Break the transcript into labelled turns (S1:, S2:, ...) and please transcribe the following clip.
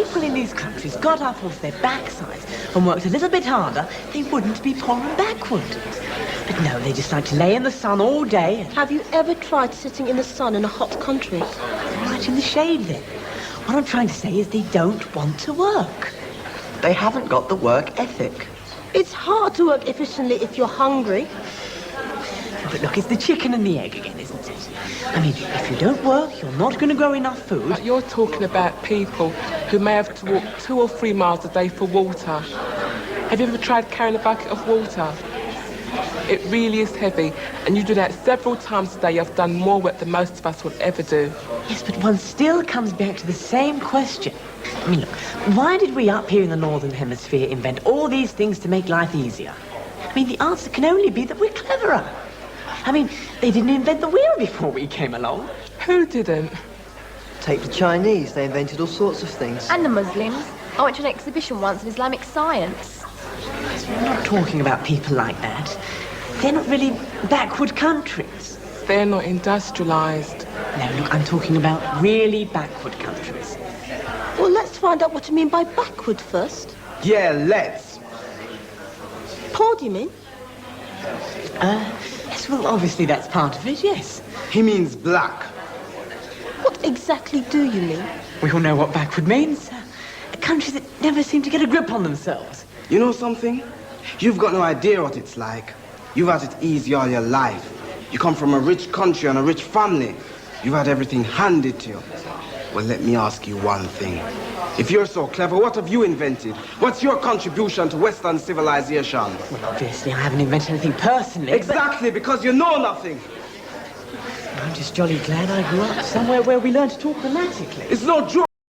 S1: people in these countries got up off their backsides and worked a little bit harder, they wouldn't be poor and backward. But no, they just like to lay in the sun all day.
S2: Have you ever tried sitting in the sun in a hot country?
S1: Right in the shade then. What I'm trying to say is they don't want to work.
S3: They haven't got the work ethic.
S2: It's hard to work efficiently if you're hungry.
S1: But look, it's the chicken and the egg again, isn't it? I mean, if you don't work, you're not going to grow enough food.
S4: But you're talking about people who may have to walk 2 or 3 miles a day for water. Have you ever tried carrying a bucket of water? It really is heavy, and you do that several times a day. You've done more work than most of us will ever do.
S1: Yes, but one still comes back to the same question. I mean, look, why did we up here in the Northern Hemisphere invent all these things to make life easier? I mean, the answer can only be that we're cleverer. I mean, they didn't invent the wheel before we came along.
S4: Who didn't?
S3: Take the Chinese, they invented all sorts of things.
S5: And the Muslims. I went to an exhibition once in Islamic science.
S1: We're not talking about people like that. They're not really backward countries.
S4: They're not industrialised.
S1: No, look, I'm talking about really backward countries.
S2: Well, let's find out what you mean by backward first.
S6: Yeah, let's.
S2: Poor, do you mean?
S1: Yes, well, obviously that's part of it, yes.
S6: He means black.
S2: What exactly do you mean?
S1: We all know what backward means. Countries that never seem to get a grip on themselves.
S6: You know something? You've got no idea what it's like. You've had it easy all your life. You come from a rich country and a rich family. You've had everything handed to you. Well, let me ask you one thing. If you're so clever, what have you invented? What's your contribution to Western civilization?
S1: Well, obviously, I haven't invented anything personally.
S6: Exactly, because you know nothing.
S1: I'm just jolly glad I grew up somewhere where we learned to talk grammatically.
S6: It's no joke.